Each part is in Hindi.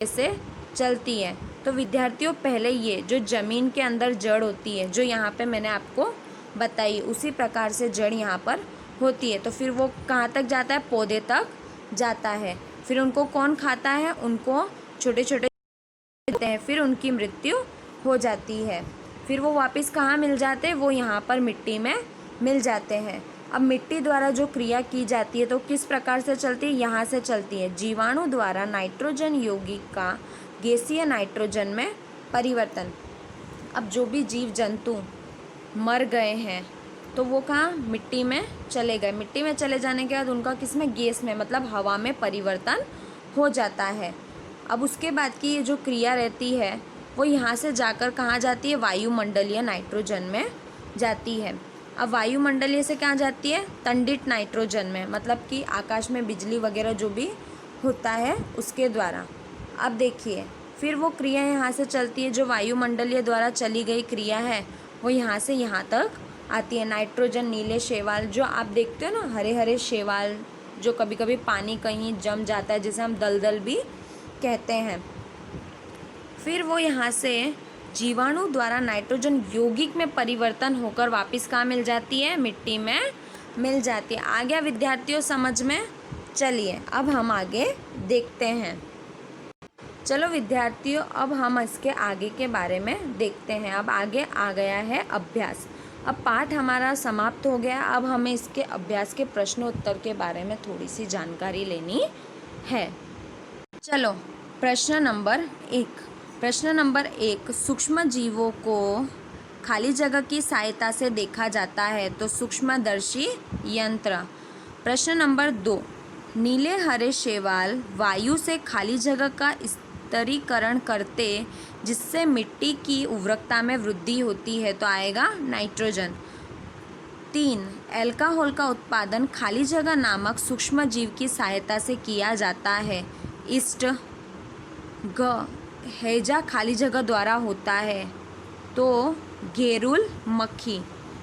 से चलती है। तो विद्यार्थियों पहले ये जो ज़मीन के अंदर जड़ होती है, जो यहाँ पे मैंने आपको बताई, उसी प्रकार से जड़ यहाँ पर होती है। तो फिर वो कहाँ तक जाता है? पौधे तक जाता है। फिर उनको कौन खाता है? उनको छोटे छोटे देते हैं, फिर उनकी मृत्यु हो जाती है। फिर वो वापस कहाँ मिल जाते हैं? वो यहाँ पर मिट्टी में मिल जाते हैं। अब मिट्टी द्वारा जो क्रिया की जाती है तो किस प्रकार से चलती है? यहाँ से चलती है। जीवाणु द्वारा नाइट्रोजन यौगिक का गैसीय नाइट्रोजन में परिवर्तन। अब जो भी जीव जंतु मर गए हैं तो वो कहाँ? मिट्टी में चले गए। मिट्टी में चले जाने के बाद उनका किसमें? गैस में, मतलब हवा में परिवर्तन हो जाता है। अब उसके बाद की ये जो क्रिया रहती है वो यहाँ से जाकर कहाँ जाती है? वायुमंडलीय नाइट्रोजन में जाती है। अब वायुमंडलीय से कहाँ जाती है? तंडित नाइट्रोजन में, मतलब कि आकाश में बिजली वगैरह जो भी होता है उसके द्वारा। अब देखिए फिर वो क्रिया यहाँ से चलती है, जो वायुमंडलीय द्वारा चली गई क्रिया है वो यहाँ से यहाँ तक आती है। नाइट्रोजन नीले शैवाल, जो आप देखते हो ना हरे हरे शैवाल, जो कभी कभी पानी कहीं जम जाता है, जिसे हम दलदल भी कहते हैं। फिर वो यहाँ से जीवाणु द्वारा नाइट्रोजन यौगिक में परिवर्तन होकर वापस कहाँ मिल जाती है? मिट्टी में मिल जाती है। आ गया विद्यार्थियों समझ में? चलिए अब हम आगे देखते हैं। चलो विद्यार्थियों, अब हम इसके आगे के बारे में देखते हैं। अब आगे आ गया है अभ्यास। अब पाठ हमारा समाप्त हो गया। अब हमें इसके अभ्यास के प्रश्नोत्तर के बारे में थोड़ी सी जानकारी लेनी है। चलो प्रश्न नंबर 1। प्रश्न नंबर 1, सूक्ष्म जीवों को खाली जगह की सहायता से देखा जाता है तो सूक्ष्मदर्शी यंत्र। प्रश्न नंबर 2, नीले हरे शैवाल वायु से खाली जगह का स्तरीकरण करते जिससे मिट्टी की उर्वरकता में वृद्धि होती है तो आएगा नाइट्रोजन। 3, अल्कोहल का उत्पादन खाली जगह नामक सूक्ष्म जीव की सहायता से किया जाता है। ईस्ट हैजा खाली जगह द्वारा होता है तो घेरुल मक्खी।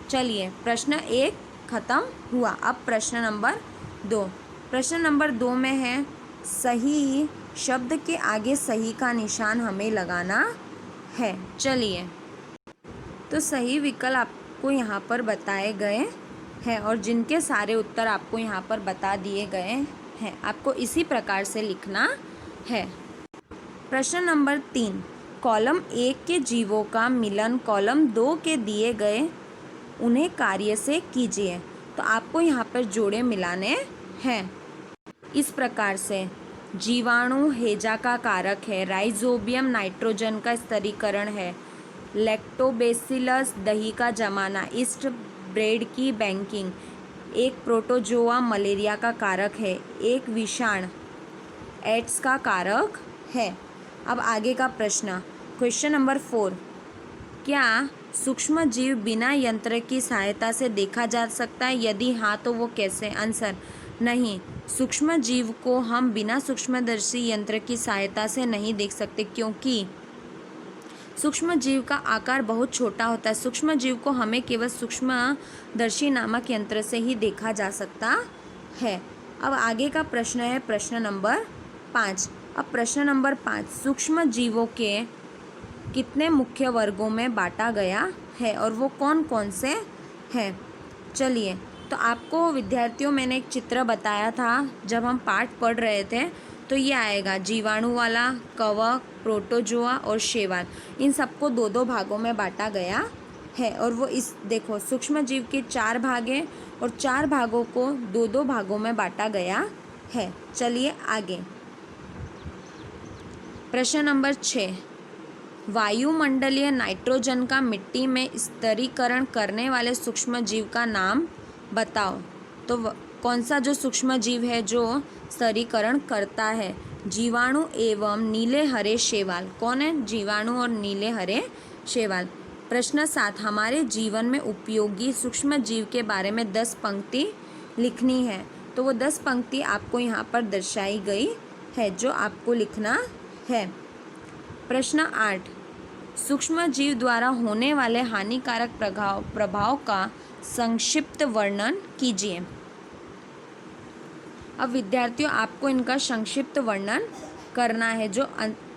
चलिए प्रश्न 1 खत्म हुआ। अब प्रश्न नंबर 2। प्रश्न नंबर 2 में है सही शब्द के आगे सही का निशान हमें लगाना है। चलिए तो सही विकल्प आपको यहाँ पर बताए गए हैं और जिनके सारे उत्तर आपको यहाँ पर बता दिए गए हैं, आपको इसी प्रकार से लिखना है। प्रश्न नंबर 3, कॉलम 1 के जीवों का मिलन कॉलम 2 के दिए गए उन्हें कार्य से कीजिए। तो आपको यहाँ पर जोड़े मिलाने हैं इस प्रकार से। जीवाणु हैजा का कारक है, राइजोबियम नाइट्रोजन का स्तरीकरण है, लैक्टोबैसिलस दही का जमाना, ईस्ट ब्रेड की बैंकिंग, एक प्रोटोजोआ मलेरिया का कारक है, एक विषाणु एड्स का कारक है। अब आगे का प्रश्न, क्वेश्चन नंबर 4, क्या सूक्ष्म जीव बिना यंत्र की सहायता से देखा जा सकता है? यदि हाँ तो वो कैसे? आंसर, नहीं, सूक्ष्म जीव को हम बिना सूक्ष्मदर्शी यंत्र की सहायता से नहीं देख सकते क्योंकि सूक्ष्म जीव का आकार बहुत छोटा होता है। सूक्ष्म जीव को हमें केवल सूक्ष्मदर्शी नामक यंत्र से ही देखा जा सकता है। अब आगे का प्रश्न है प्रश्न नंबर 5। अब प्रश्न नंबर 5, सूक्ष्म जीवों के कितने मुख्य वर्गों में बांटा गया है और वो कौन कौन से हैं? चलिए तो आपको विद्यार्थियों मैंने एक चित्र बताया था जब हम पाठ पढ़ रहे थे, तो ये आएगा जीवाणु वाला, कवक, प्रोटोजोआ और शैवाल। इन सबको 2-2 भागों में बांटा गया है और वो इस देखो सूक्ष्म जीव के 4 भाग हैं और 4 भागों को 2-2 भागों में बांटा गया है। चलिए आगे प्रश्न नंबर 6, वायुमंडलीय नाइट्रोजन का मिट्टी में स्तरीकरण करने वाले सूक्ष्म जीव का नाम बताओ। तो कौन सा जो सूक्ष्म जीव है जो स्तरीकरण करता है? जीवाणु एवं नीले हरे शैवाल। कौन है? जीवाणु और नीले हरे शैवाल। प्रश्न 7, हमारे जीवन में उपयोगी सूक्ष्म जीव के बारे में 10 पंक्ति लिखनी है। तो वो 10 पंक्ति आपको यहाँ पर दर्शाई गई है जो आपको लिखना है। प्रश्न 8, सूक्ष्म जीव द्वारा होने वाले हानिकारक प्रभाव का संक्षिप्त वर्णन कीजिए। अब विद्यार्थियों आपको इनका संक्षिप्त वर्णन करना है। जो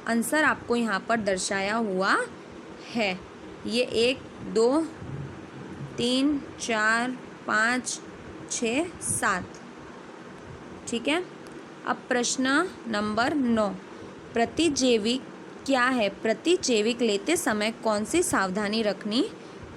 आंसर आपको यहाँ पर दर्शाया हुआ है। ये 1 2 3 4 5 6 7। ठीक है। अब प्रश्न नंबर 9, प्रतिजैविक क्या है? प्रतिजैविक लेते समय कौन सी सावधानी रखनी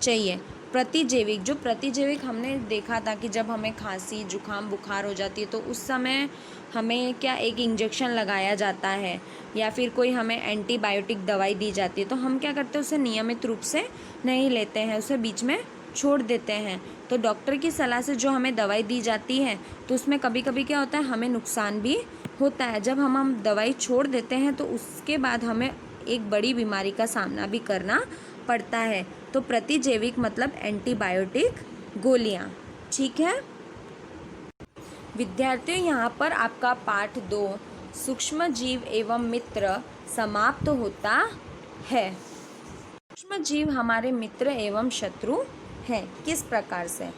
चाहिए? प्रतिजैविक, जो प्रतिजैविक हमने देखा था कि जब हमें खांसी जुकाम बुखार हो जाती है तो उस समय हमें क्या एक इंजेक्शन लगाया जाता है या फिर कोई हमें एंटीबायोटिक दवाई दी जाती है, तो हम क्या करते हैं, उसे नियमित रूप से नहीं लेते हैं, उसे बीच में छोड़ देते हैं। तो डॉक्टर की सलाह से जो हमें दवाई दी जाती है तो उसमें कभी कभी क्या होता है, हमें नुकसान भी होता है। जब हम दवाई छोड़ देते हैं तो उसके बाद हमें एक बड़ी बीमारी का सामना भी करना पड़ता है। तो प्रतिजैविक मतलब एंटीबायोटिक गोलियां। ठीक है विद्यार्थियों, यहाँ पर आपका पाठ 2 सूक्ष्म जीव एवं मित्र समाप्त होता है। सूक्ष्म जीव हमारे मित्र एवं शत्रु हैं, किस प्रकार से?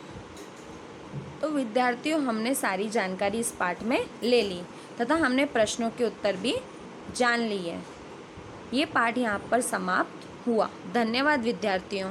तो विद्यार्थियों, हमने सारी जानकारी इस पाठ में ले ली तथा हमने प्रश्नों के उत्तर भी जान लिए। ये पाठ यहाँ पर समाप्त हुआ। धन्यवाद विद्यार्थियों।